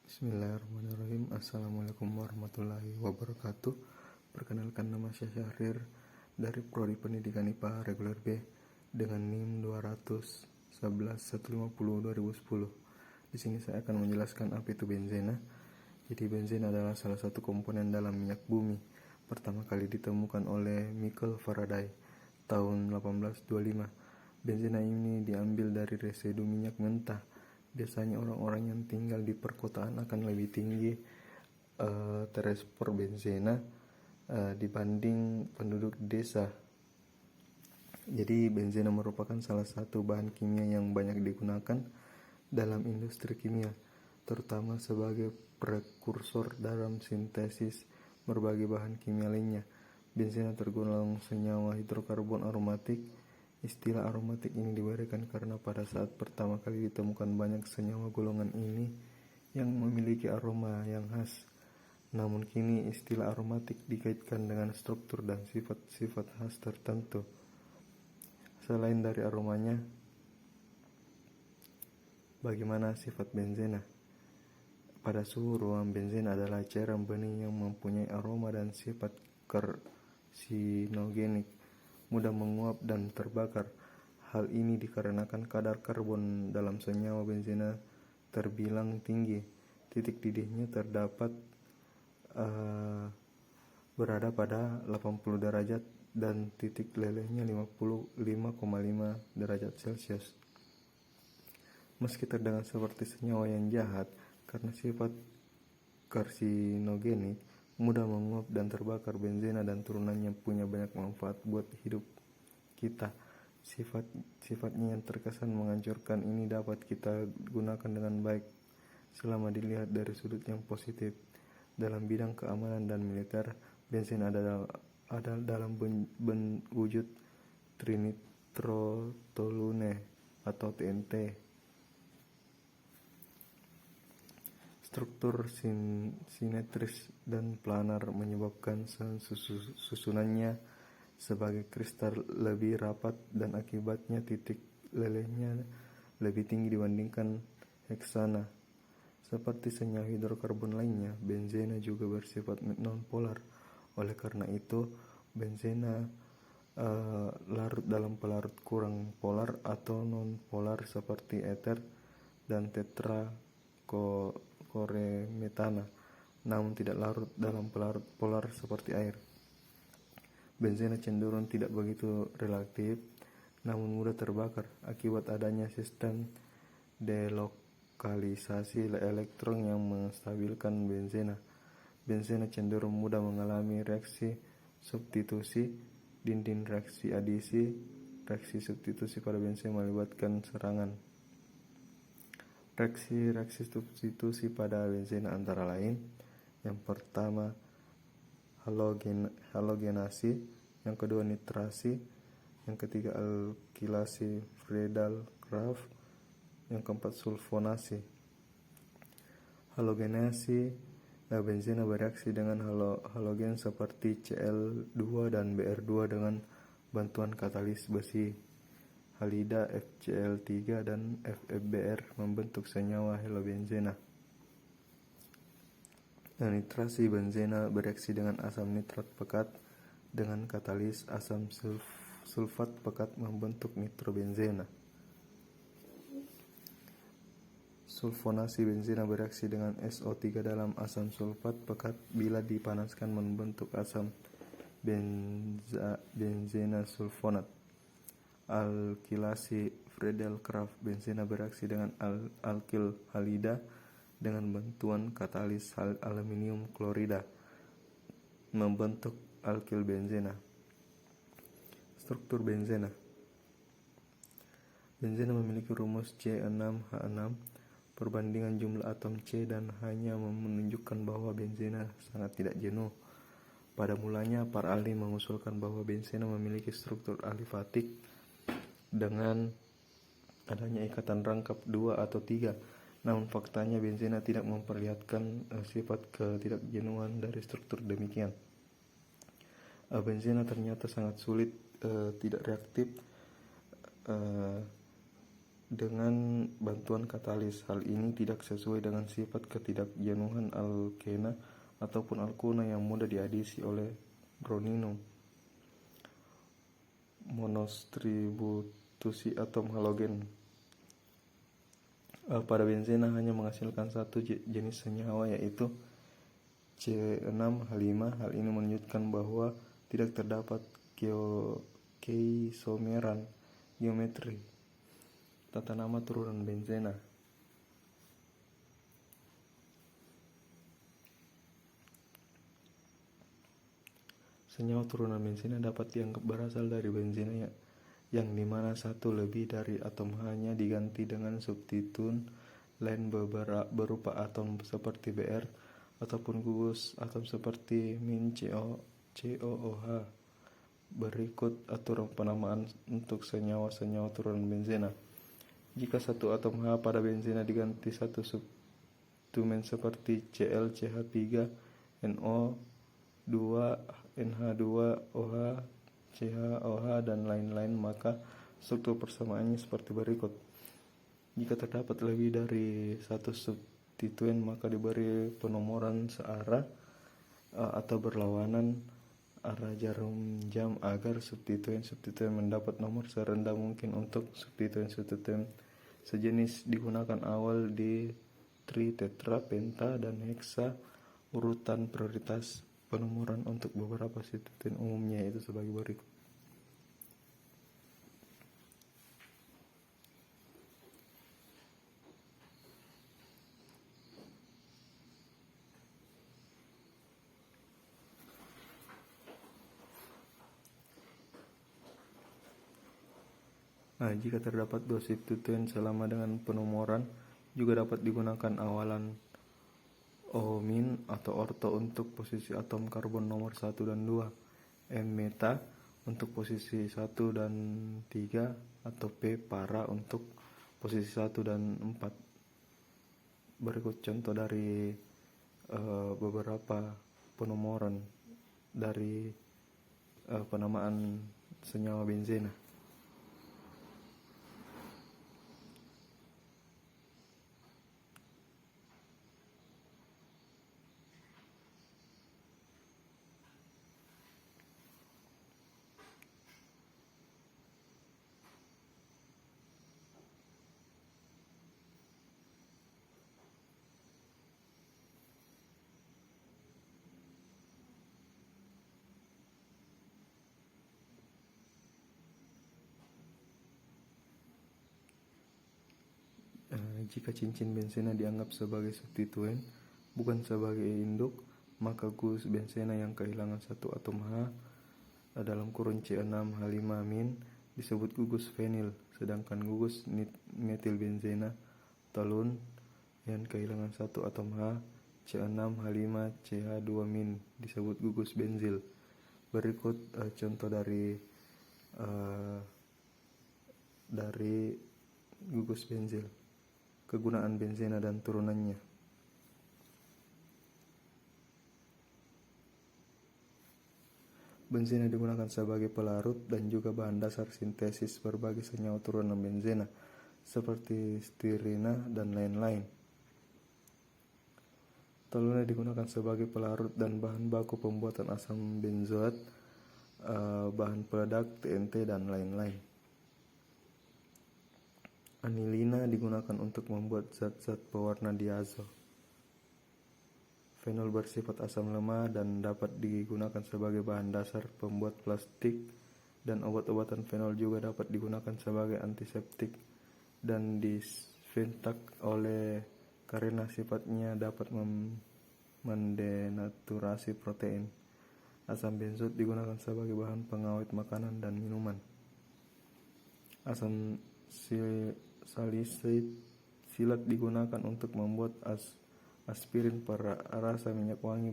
Bismillahirrahmanirrahim. Assalamualaikum warahmatullahi wabarakatuh. Perkenalkan, nama saya Syahrir dari Prodi Pendidikan IPA Reguler B dengan NIM 211-150-2010. Di sini saya akan menjelaskan apa itu benzena. Jadi benzena adalah salah satu komponen dalam minyak bumi. Pertama kali ditemukan oleh Michael Faraday tahun 1825. Benzena ini diambil dari residu minyak mentah. Biasanya orang-orang yang tinggal di perkotaan akan lebih tinggi terekspor benzena dibanding penduduk desa. Jadi benzena merupakan salah satu bahan kimia yang banyak digunakan dalam industri kimia, terutama sebagai prekursor dalam sintesis berbagai bahan kimia lainnya. Benzena tergolong senyawa hidrokarbon aromatik. Istilah aromatik ini diberikan karena pada saat pertama kali ditemukan banyak senyawa golongan ini yang memiliki aroma yang khas. Namun kini istilah aromatik dikaitkan dengan struktur dan sifat-sifat khas tertentu. Selain dari aromanya, bagaimana sifat benzena? Pada suhu ruang, benzena adalah cairan bening yang mempunyai aroma dan sifat karsinogenik, mudah menguap dan terbakar. Hal ini dikarenakan kadar karbon dalam senyawa benzena terbilang tinggi. Titik didihnya terdapat berada pada 80 derajat dan titik lelehnya 55,5 derajat Celcius. Meski terdengar seperti senyawa yang jahat karena sifat karsinogenik, mudah menguap dan terbakar, benzena dan turunannya punya banyak manfaat buat hidup kita. Sifatnya yang terkesan menghancurkan ini dapat kita gunakan dengan baik selama dilihat dari sudut yang positif. Dalam bidang keamanan dan militer, benzena ada dalam wujud trinitrotoluene atau TNT. Struktur simetris dan planar menyebabkan susunannya sebagai kristal lebih rapat dan akibatnya titik lelehnya lebih tinggi dibandingkan heksana. Seperti senyawa hidrokarbon lainnya, benzena juga bersifat nonpolar. Oleh karena itu, benzena larut dalam pelarut kurang polar atau nonpolar seperti eter dan tetrakoremetana, namun tidak larut dalam pelarut polar seperti air. Benzena cenderung tidak begitu reaktif, namun mudah terbakar akibat adanya sistem delokalisasi elektron yang menstabilkan benzena. Benzena cenderung mudah mengalami reaksi substitusi dinding. Reaksi substitusi pada benzena melibatkan serangan. Reaksi substitusi pada benzena antara lain: yang pertama halogenasi, yang kedua nitrasi, yang ketiga alkilasi Friedel-Crafts, yang keempat sulfonasi. Halogenasi, benzena bereaksi dengan halogen seperti Cl2 dan Br2 dengan bantuan katalis besi halida FCl3 dan FeBr membentuk senyawa halobenzena. Nitrasi, benzena bereaksi dengan asam nitrat pekat dengan katalis asam sulfat pekat membentuk nitrobenzena. Sulfonasi, benzena bereaksi dengan SO3 dalam asam sulfat pekat bila dipanaskan membentuk asam benzena sulfonat. Alkilasi Friedel-Crafts, benzena bereaksi dengan alkil halida dengan bantuan katalis aluminium klorida membentuk alkil benzena. Struktur benzena. Benzena memiliki rumus C6H6 perbandingan jumlah atom C dan hanya menunjukkan bahwa benzena sangat tidak jenuh. Pada mulanya, para ahli mengusulkan bahwa benzena memiliki struktur alifatik dengan adanya ikatan rangkap 2 atau 3. Namun faktanya benzena tidak memperlihatkan sifat ketidakjenuhan dari struktur demikian. Benzena ternyata sangat sulit tidak reaktif dengan bantuan katalis. Hal ini tidak sesuai dengan sifat ketidakjenuhan alkena ataupun alkuna yang mudah diadisi oleh Bronino. Monostributusi atom halogen pada benzena hanya menghasilkan satu jenis senyawa, yaitu C6H5. Hal ini menunjukkan bahwa tidak terdapat keisomeran geometri. Tata nama turunan benzena. Senyawa turunan benzena dapat dianggap berasal dari benzena yang dimana satu lebih dari atom H-nya diganti dengan substituen lain berupa atom seperti Br ataupun gugus atom seperti COOH. Berikut aturan penamaan untuk senyawa-senyawa turunan benzena. Jika satu atom H pada benzena diganti satu substituen seperti Cl, CH3, NO2, NH2OH, CHOH, dan lain-lain, maka struktur persamaannya seperti berikut. Jika terdapat lebih dari satu substituen, maka diberi penomoran searah atau berlawanan arah jarum jam agar substituen mendapat nomor serendah mungkin. Untuk substituen sejenis digunakan awal di tri, tetra, penta, dan heksa. Urutan prioritas penomoran untuk beberapa substituen umumnya itu sebagai berikut. Jika terdapat dua substituen selama dengan penomoran, juga dapat digunakan awalan O- atau orto untuk posisi atom karbon nomor 1 dan 2, M-meta untuk posisi 1 dan 3, atau P-para untuk posisi 1 dan 4. Berikut contoh dari beberapa penomoran dari penamaan senyawa benzena. Jika cincin benzena dianggap sebagai substituen, bukan sebagai induk, maka gugus benzena yang kehilangan satu atom H dalam kurun C6H5- disebut gugus fenil, sedangkan gugus metilbenzena toluen yang kehilangan satu atom H C6H5CH2- disebut gugus benzil. Berikut contoh dari gugus benzil. Kegunaan benzena dan turunannya. Benzena digunakan sebagai pelarut dan juga bahan dasar sintesis berbagai senyawa turunan benzena seperti stirena dan lain-lain. Toluena digunakan sebagai pelarut dan bahan baku pembuatan asam benzoat, bahan peledak, TNT, dan lain-lain. Anilina digunakan untuk membuat zat-zat pewarna diazo. Fenol bersifat asam lemah dan dapat digunakan sebagai bahan dasar pembuat plastik, dan obat-obatan fenol juga dapat digunakan sebagai antiseptik dan disinfektan karena sifatnya dapat mendenaturasi protein. Asam benzoat digunakan sebagai bahan pengawet makanan dan minuman. Asam salisilat digunakan untuk membuat aspirin perasa minyak wangi